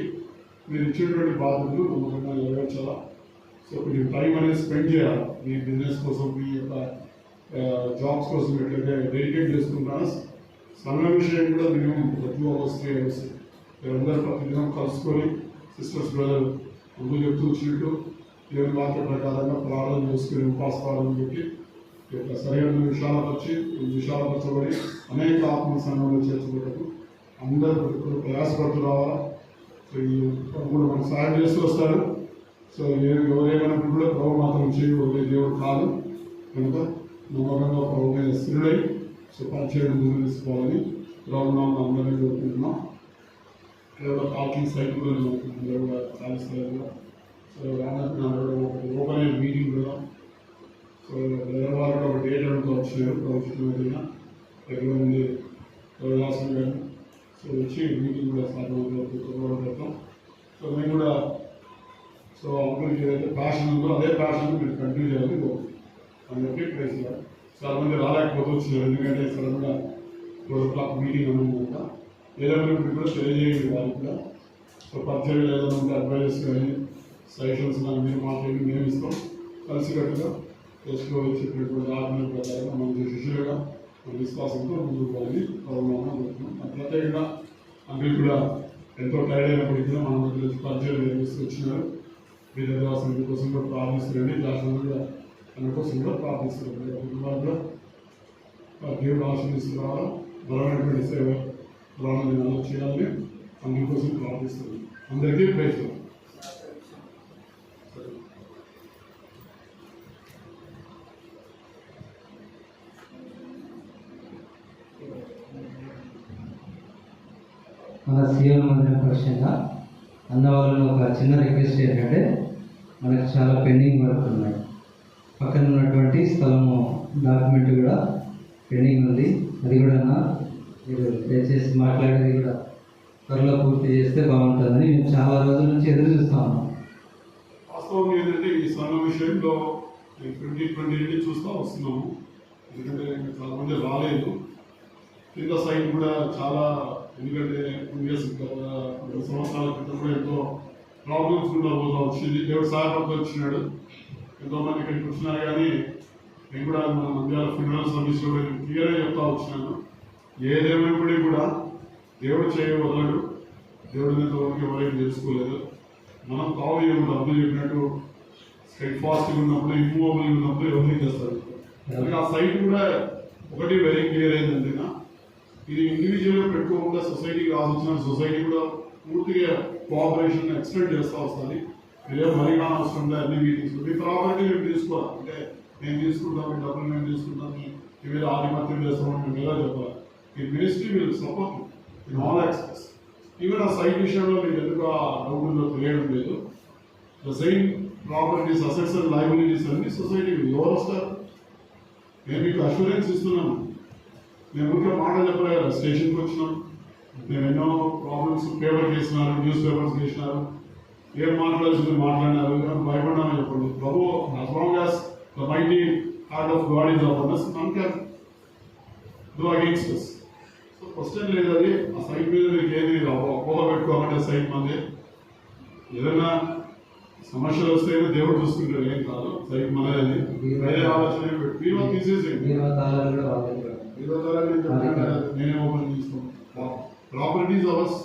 మీరు ఇచ్చినటువంటి బాధ్యతలు నమ్మకంగా నెరవేర్చాలా. సో కొంచెం టైం అనేది స్పెండ్ చేయాలి. మీ బిజినెస్ కోసం, మీ యొక్క జాబ్స్ కోసం ఎట్లయితే డెడికేట్ చేసుకుంటారో సమయ విషయం కూడా మినిమం 2 hours 3 hours మీరందరూ ప్రతిదినం కలుసుకొని సిస్టర్స్ బ్రదర్ ముందు చెప్తూ వచ్చినట్టు దేవుని వాక్య ప్రకారంగా ప్రార్థన చేసుకుని ఉపాస ప్రార్థన పెట్టి ఈ యొక్క సరైన విశాలపరచబడి అనేక ఆత్మ సంఘంలో చేర్చబడటకు అందరూ ప్రయాసపడుతూ రావాలా. సో ఈ కూడా మనకు సహాయం చేస్తూ వస్తారు. సో ఎవరేమైనప్పుడు కూడా ప్రభు మాత్రం చేయి వదిలే దేవుడు కాదు కనుక నమ్మకంగా ప్రభు మీద స్థిరుడై సో పరిచయం ముందు తీసుకోవాలని రావునామని అందరినీ కోరుకుంటున్నాం. కేవలం పార్కింగ్ సైట్ కూడా అందరూ కూడా సాధిస్తారు. సో రామకృష్ణ ఒక ఓపెన్ మీటింగ్ కూడా సో వారు ఒక డేట్ అంతా వచ్చినారు ప్రభుత్వం దగ్గర నుండి రాసిన కానీ సో వచ్చి మీటింగ్ కూడా సాధ్యం పెడతాం. సో మేము కూడా సో అభివృద్ధి ఏదైతే ప్యాషన్ ఉందో అదే ప్యాషన్ మీరు కంటిన్యూ చేయాలని అని చెప్పి ప్లేస్ చాలా మంది రాలేకపోతూ వచ్చినారు. ఎందుకంటే సడన్గా 12 o'clock మీటింగ్ అన్నమాట. ఏదైనా ఇప్పుడు కూడా తెలియజేయండి వాళ్ళకి కూడా. సో పరిచయం ఏదైనా ఉంటే అడ్వైజెస్ కానీ సజెషన్స్ కానీ మీరు మాట్లాడి మేము ఇస్తాం. కలిసికట్టుగా టెస్ట్లో చెప్పినటువంటి ఆత్మీయ ప్రకారంగా మంచి శిష్యులుగా మన విశ్వాసంతో ముందుకు పోయి అవుతున్నాం. ప్రత్యేకంగా అంకుల్ కూడా ఎంతో టైర్డ్ అయినప్పటికీ కూడా మన మధ్య పరిచయం నిర్వహిస్తూ వచ్చినారు. మీ దేవాసం కోసం కూడా ప్రార్థిస్తున్నారండి. దాని కూడా తన కోసం కూడా ప్రార్థిస్తున్నారు. కుటుంబాలు కూడా దేవుడు ఆశీర్దిస్తున్నారు. బలమైనటువంటి సేవ రానున్న దినాల్లో చేయాలని అందరి కోసం ప్రార్థిస్తున్నాను. అందరికీ ప్రైజ్.
మన సీఎం మందిరం పక్షంగా అన్న వాళ్ళని ఒక చిన్న రిక్వెస్ట్ ఏంటంటే మనకు చాలా పెండింగ్ వర్క్ ఉన్నాయి. పక్కన ఉన్నటువంటి స్థలము డాక్యుమెంట్ కూడా పెండింగ్ ఉంది. అది కూడా మీరు దయచేసి మాట్లాడేది కూడా త్వరలో పూర్తి చేస్తే బాగుంటుందని మేము చాలా రోజుల నుంచి ఎదురు చూస్తా ఉన్నాం.
వాస్తవం ఏంటంటే ఈ సంఘం విషయంలో 2020 నుండి చూస్తూ వస్తున్నాము. ఎందుకంటే చాలా మంది రాలేదు. కింద సైడ్ కూడా చాలా, ఎందుకంటే 2 years 2 సంవత్సరాల క్రితం కూడా ఎంతో ప్రాబ్లమ్స్ కూడా పోతా వచ్చింది. దేవుడు సహాయపడుతూ వచ్చినాడు. ఎంతోమంది ఇక్కడికి వచ్చినారు. కానీ నేను కూడా మన నంద్యాల ఫ్యూనరల్ సర్వీస్లో క్లియర్గా చెప్తా వచ్చినాను. ఏదేమైనప్పటికీ కూడా దేవుడు చేయ వదలడు. దేవుడి మీద ఎవరైనా తెలుసుకోలేదు. మనం తావు ఏమి అర్థం చెప్పినట్టు స్ట్రెయిట్ ఫాస్ట్గా ఉన్నప్పుడు, ఇమ్మూవబుల్ ఉన్నప్పుడు ఎవరిని చేస్తారు. ఆ సైట్ కూడా ఒకటి వెరీ క్లియర్ అయిందంటే ఇది ఇండివిజువల్గా పెట్టుకోకుండా సొసైటీకి ఆలోచన, సొసైటీ కూడా పూర్తిగా కోఆపరేషన్ ఎక్స్టెండ్ చేస్తూ వస్తుంది. మీరే మరీ అవసరం లేదు. అన్ని మీటింగ్స్ మీ ప్రాపర్టీ మేము తీసుకోవాలి. అంటే మేము తీసుకుంటాం, మీ డబ్బులు మేము తీసుకుంటాం, మీ మీద ఆధిపత్యం చేస్తామని మేము ఎలా చెప్పాలి. ఈ ministry will support in all access. Even ఆ సైట్ విషయంలో మీకు ఎందుకు ఆ డబ్బుల్లో తెలియడం లేదు. The same properties, assets and liabilities అన్ని సొసైటీ ఎవరు వస్తారు? మేము మీకు అష్యూరెన్స్ ఇస్తున్నాము. మేము ఊరికే మాట చెప్పలే కదా. స్టేషన్కి వచ్చినాం, మేము ఎన్నో ప్రాబ్లమ్స్ పేపర్ చేసినారు, న్యూస్ పేపర్స్ చేసినారు. ఏం మాట్లాడాల్సింది మాట్లాడినారు, భయపడ్డామని చెప్పండి. ప్రభు as long as the mighty hand of God is upon us, none can do against us. So question లేదు అది. ఆ సైట్ మీద మీకు ఏది అపోహ పెట్టుకోవాలంటే సైట్ మంది ఏదైనా సమస్యలు వస్తేనే దేవుడు చూసుకుంటాడు, ఏం కాదు. సైట్ మనది, వేరే ఆలోచన బీమా తీసేసేయండి.
బీమా తాళాలు కూడా వాళ్ళ దగ్గర.
బీమా ద్వారా నేనే ఓపెన్ చేస్తాను. Properties hours,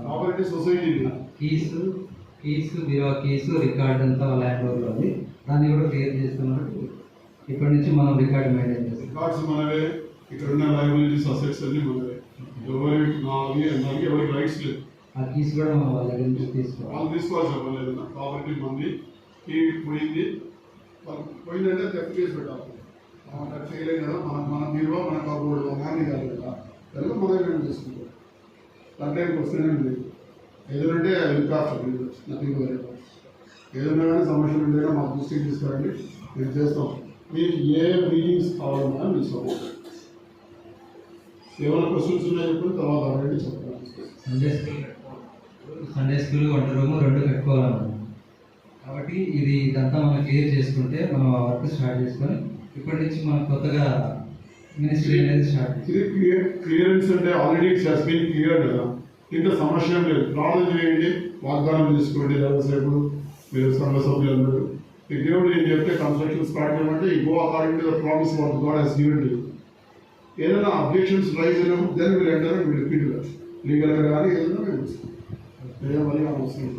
property society.
Keys బీమా కీస్ రికార్డ్ అంతా వాళ్ళ హ్యాండ్ ఓవర్లో ఉంది. దాన్ని కూడా క్లియర్ చేస్తున్నారు. ఇప్పటి నుంచి మనం రికార్డ్ మెయింటైన్ చేస్తాం.
రికార్డ్స్ మనవే, ఇక్కడ ఉన్న లైబిలిటీస్ అసెట్స్ అన్ని మనవే. ఎవరికి రైట్స్ లేదు.
ఆ కీస్ కూడా మనం వాళ్ళ దగ్గర నుంచి తీసుకోవాలి.
వాళ్ళు తీసుకోవాల్సి చెప్పలేదు. ప్రాపర్టీ మంది కీ పోయిందంటే తెఫ్ట్ చేసి పెట్టాలి. మనం అట్లా చేయలేం కదా. మన బీరువా మన కాబోడు హ్యాండ్ కాదు కదా, కనుక మనం ఏం చేసుకుంటాం. అంటే వస్తూనే ఉంది. ఏదంటే రికార్డ్ నథింగ్ వెరీ ఏదైనా కానీ సమస్యలు ఉండేనా మాకు దృష్టికి తీసుకురండి, మేము చేస్తాం. మీరు ఏ మీటింగ్స్ కావాలన్నా మీ సపోర్ట్. ఏమైనా క్వశ్చన్స్ ఉన్నాయో చెప్పండి, తర్వాత ఆల్రెడీ చెప్తాను.
సండే స్కూల్ వంట రూమ్ 2 కట్టుకోవాలన్నాం. కాబట్టి ఇదంతా మనం క్లియర్ చేసుకుంటే మనం వర్క్ స్టార్ట్ చేసుకొని ఇప్పటి నుంచి మనం కొత్తగా మినిస్ట్రీ అనేది స్టార్ట్
క్లియరెన్స్ అంటే already it's has been clear కదా. ఇంకా సమస్య లేదు. ప్రార్థన చేయండి, వాగ్దానం తీసుకోండి. సేపు మీరు సంఘ సభ్యులందరూ ఈ దేవుడు ఏం చెప్తే కన్స్ట్రక్షన్ స్టార్ట్ చేయమంటే ఈ go according to the promise what God has given to you. ఏదైనా అబ్జెక్షన్స్ రైజ్ అయినప్పుడు then will enter and will repeat that. లీగల్గా కానీ ఏదైనా మేము మరి అవసరం.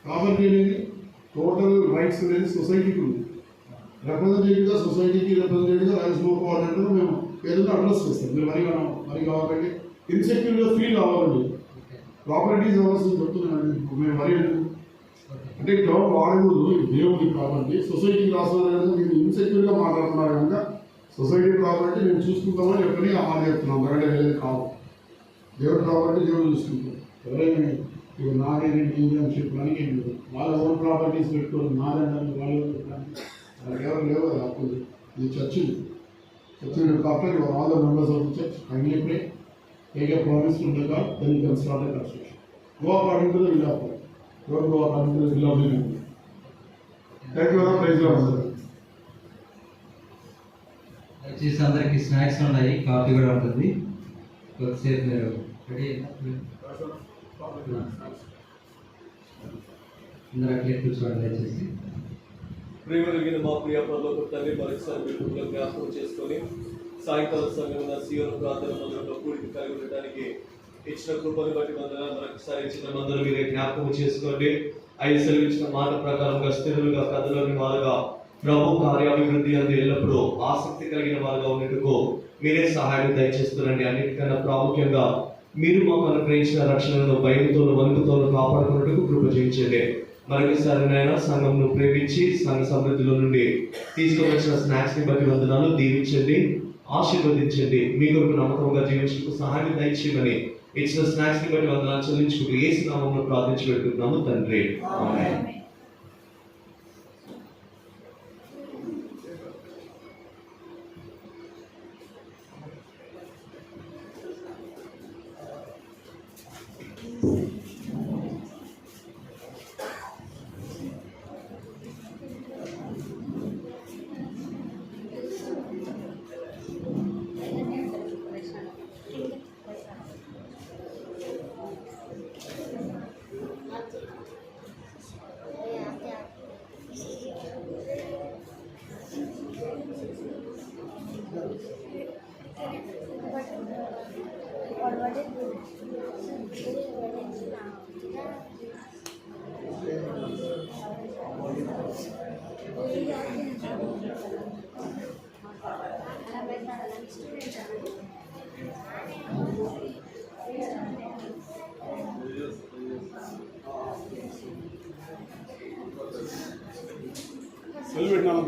కాబట్టి అనేది టోటల్ రైట్స్ అనేది సొసైటీకి ఉంది. రిప్రజెంటేటివ్గా సొసైటీకి రిప్రజెంటేటివ్గా రైట్స్ కోఆర్డినేటర్ మేము ఏదైనా అడ్రస్ చేస్తాం. మీరు మరి కావాలండి, ఇన్సెక్యూర్గా ఫీల్ కావాలండి. ప్రాపర్టీస్ అవసరం చెప్తున్నానండి. మేము మరి అంటే ఇక్కడ వాడకూడదు, దేవుడి ప్రాపర్టీ సొసైటీకి రాస్తున్నారు. మీరు ఇన్సెక్యూర్గా మాట్లాడుతున్నారు కనుక సొసైటీ ప్రాపర్టీ మేము చూసుకుంటామని చెప్పని మాట చెప్తున్నాం. బయట వెళ్ళేది కాదు. దేవుడు ప్రాపర్టీ దేవుడు చూసుకుంటాం. ఎవరైనా ఇక నాదేంటి అని చెప్పడానికి ఏం లేదు. వాళ్ళ ఓన్ ప్రాపర్టీస్ పెట్టుకోవాలి. నాదంటే వాళ్ళకి ఎవరు లేవు కదా అప్పుడు. ఇది church after all the members of the church kindly pray, take a promise from the God, then you can start the construction. Go according to the will of God. Don't go according to the will of the man. Thank you, praise the Lord.
దయచేసి అందరికి స్నాక్స్ ఉన్నాయి, కాఫీ కూడా ఉంటుంది. కొద్దిసేపు మీరు రెడీ అందరూ అట్లే కూర్చోండి దయచేసి.
ప్రేమ కలిగిన మా ప్రియ పరలోక తండ్రి, మరొకసారి మీ కృపలో జ్ఞాపకం చేసుకొని సాయంకాల సమయంలో సీయోను ప్రార్థన మందిరంలో కూడిక కలిగి ఉండటానికి ఇచ్చిన కృపను బట్టి మరొకసారి ఇచ్చిన మందరూ మీరే జ్ఞాపకం చేసుకోండి. ఐదు సెలవిచ్చిన మాట ప్రకారంగా స్థిరులుగా కథలోని వారుగా ప్రభు కార్యాభివృద్ధి అందు ఎల్లప్పుడూ ఆసక్తి కలిగిన వారుగా ఉండేందుకు మీరే సహాయం దయచేస్తున్నారండి. అన్నిటికన్నా ప్రాముఖ్యంగా మీరు మాకు అనుగ్రహించిన రక్షణను భయంతోనూ వణుకుతోనూ కాపాడుకున్నట్టుకు కృప చేయించండి. మరొకసారి నాయన సంఘంను ప్రేమించి సంఘ సమృద్ధిలో నుండి తీసుకువచ్చిన స్నాక్స్ ని బట్టి వందనాలు. దీవించండి, ఆశీర్వదించండి. మీ కొరకు నమ్మకంగా జీవించడానికి సహాయం దయచేయమని ఇచ్చిన స్నాక్స్ ని బట్టి వందనాలు చెల్లించుకుంటూ యేసు నామములో ప్రార్థించి పెట్టుకుంటున్నాము తండ్రి, ఆమేన్.
సెల్ పెట్టినాను